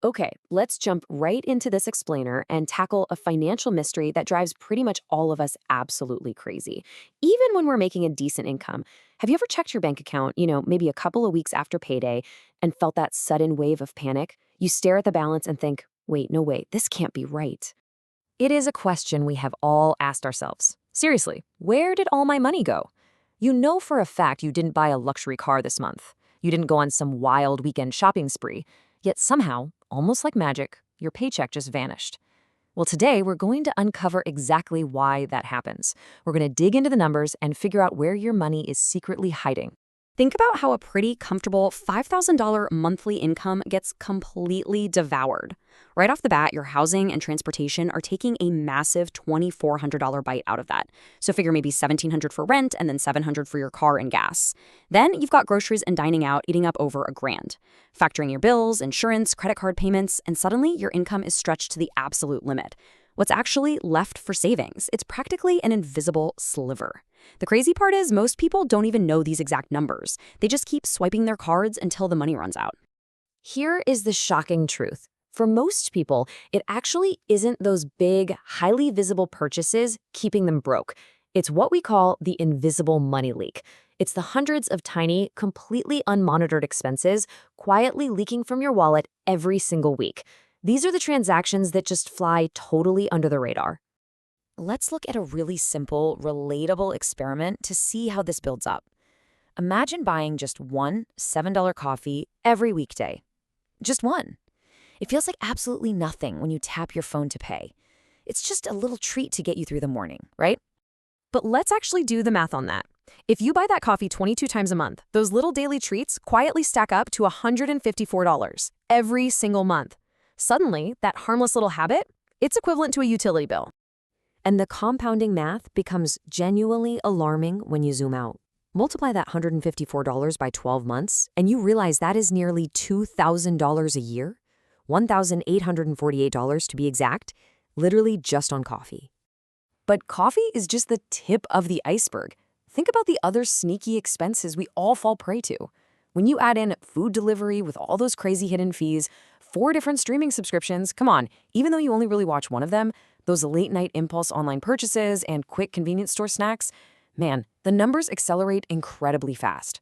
Okay, let's jump right into this explainer and tackle a financial mystery that drives pretty much all of us absolutely crazy, even when we're making a decent income. Have you ever checked your bank account, maybe a couple of weeks after payday, and felt that sudden wave of panic? You stare at the balance and think, wait, no, wait, this can't be right. It is a question we have all asked ourselves. Seriously, where did all my money go? You know for a fact you didn't buy a luxury car this month. You didn't go on some wild weekend shopping spree. Yet somehow, almost like magic, your paycheck just vanished. Well, today we're going to uncover exactly why that happens. We're going to dig into the numbers and figure out where your money is secretly hiding. Think about how a pretty comfortable $5,000 monthly income gets completely devoured. Right off the bat, your housing and transportation are taking a massive $2,400 bite out of that. So figure maybe $1,700 for rent and then $700 for your car and gas. Then you've got groceries and dining out eating up over $1,000. Factoring your bills, insurance, credit card payments, and suddenly your income is stretched to the absolute limit. What's actually left for savings? It's practically an invisible sliver. The crazy part is most people don't even know these exact numbers. They just keep swiping their cards until the money runs out. Here is the shocking truth. For most people, it actually isn't those big, highly visible purchases keeping them broke. It's what we call the invisible money leak. It's the hundreds of tiny, completely unmonitored expenses quietly leaking from your wallet every single week. These are the transactions that just fly totally under the radar. Let's look at a really simple, relatable experiment to see how this builds up. Imagine buying just one $7 coffee every weekday. Just one. It feels like absolutely nothing when you tap your phone to pay. It's just a little treat to get you through the morning, right? But let's actually do the math on that. If you buy that coffee 22 times a month, those little daily treats quietly stack up to $154 every single month. Suddenly, that harmless little habit, it's equivalent to a utility bill. And the compounding math becomes genuinely alarming when you zoom out. Multiply that $154 by 12 months, and you realize that is nearly $2,000 a year, $1,848 to be exact, literally just on coffee. But coffee is just the tip of the iceberg. Think about the other sneaky expenses we all fall prey to. When you add in food delivery with all those crazy hidden fees, 4 different streaming subscriptions, come on, even though you only really watch one of them, those late-night impulse online purchases and quick convenience store snacks, man, the numbers accelerate incredibly fast.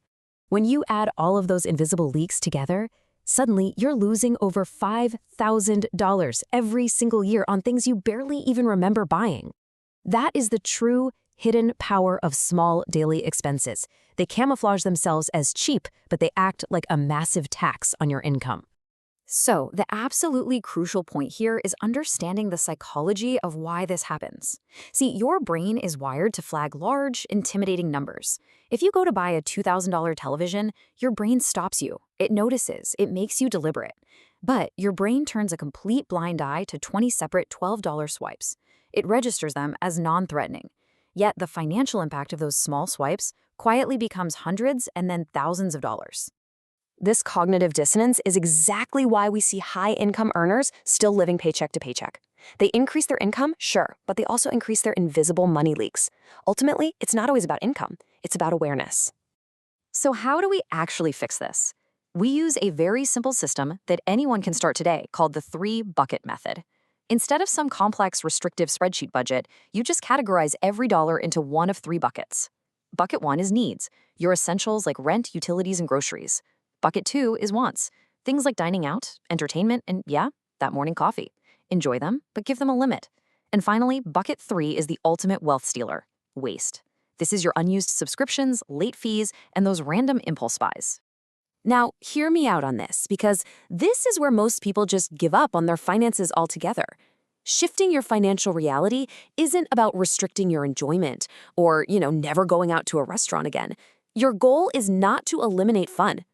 When you add all of those invisible leaks together, suddenly you're losing over $5,000 every single year on things you barely even remember buying. That is the true hidden power of small daily expenses. They camouflage themselves as cheap, but they act like a massive tax on your income. So, the absolutely crucial point here is understanding the psychology of why this happens. See, your brain is wired to flag large, intimidating numbers. If you go to buy a $2,000 television, your brain stops you. It notices. It makes you deliberate. But your brain turns a complete blind eye to 20 separate $12 swipes. It registers them as non-threatening. Yet the financial impact of those small swipes quietly becomes hundreds and then thousands of dollars. This cognitive dissonance is exactly why we see high-income earners still living paycheck to paycheck. They increase their income, sure, but they also increase their invisible money leaks. Ultimately, it's not always about income. It's about awareness. So how do we actually fix this? We use a very simple system that anyone can start today called the 3-bucket method. Instead of some complex, restrictive spreadsheet budget, you just categorize every dollar into one of 3 buckets. Bucket 1 is needs, your essentials like rent, utilities, and groceries. Bucket 2 is wants, things like dining out, entertainment, and yeah, that morning coffee. Enjoy them, but give them a limit. And finally, bucket 3 is the ultimate wealth stealer, waste. This is your unused subscriptions, late fees, and those random impulse buys. Now, hear me out on this, because this is where most people just give up on their finances altogether. Shifting your financial reality isn't about restricting your enjoyment or, never going out to a restaurant again. Your goal is not to eliminate fun.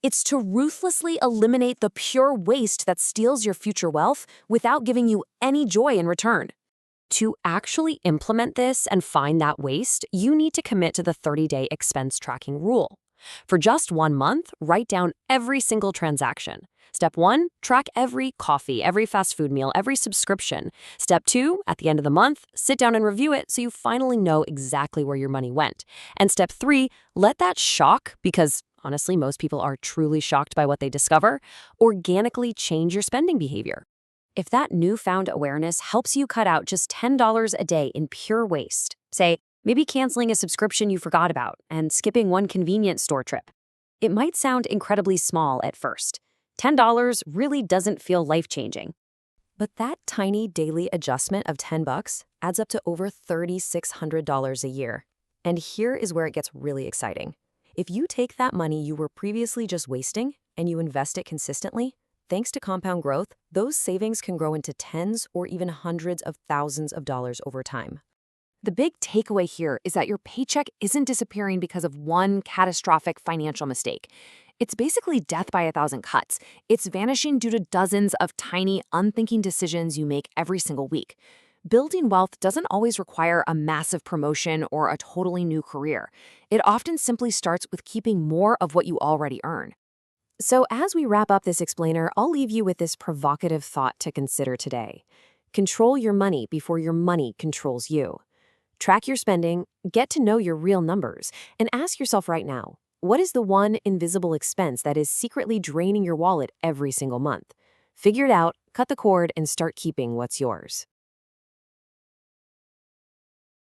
It's to ruthlessly eliminate the pure waste that steals your future wealth without giving you any joy in return. To actually implement this and find that waste, you need to commit to the 30-day expense tracking rule. For just 1 month, write down every single transaction. Step 1, track every coffee, every fast food meal, every subscription. Step 2, at the end of the month, sit down and review it so you finally know exactly where your money went. And step 3, let that shock, because honestly, most people are truly shocked by what they discover, organically change your spending behavior. If that newfound awareness helps you cut out just $10 a day in pure waste, say, maybe canceling a subscription you forgot about and skipping one convenience store trip, it might sound incredibly small at first. $10 really doesn't feel life-changing. But that tiny daily adjustment of $10 adds up to over $3,600 a year. And here is where it gets really exciting. If you take that money you were previously just wasting and you invest it consistently, thanks to compound growth, those savings can grow into tens or even hundreds of thousands of dollars over time. The big takeaway here is that your paycheck isn't disappearing because of one catastrophic financial mistake. It's basically death by 1,000 cuts. It's vanishing due to dozens of tiny, unthinking decisions you make every single week. Building wealth doesn't always require a massive promotion or a totally new career. It often simply starts with keeping more of what you already earn. So as we wrap up this explainer, I'll leave you with this provocative thought to consider today. Control your money before your money controls you. Track your spending, get to know your real numbers, and ask yourself right now, what is the one invisible expense that is secretly draining your wallet every single month? Figure it out, cut the cord, and start keeping what's yours.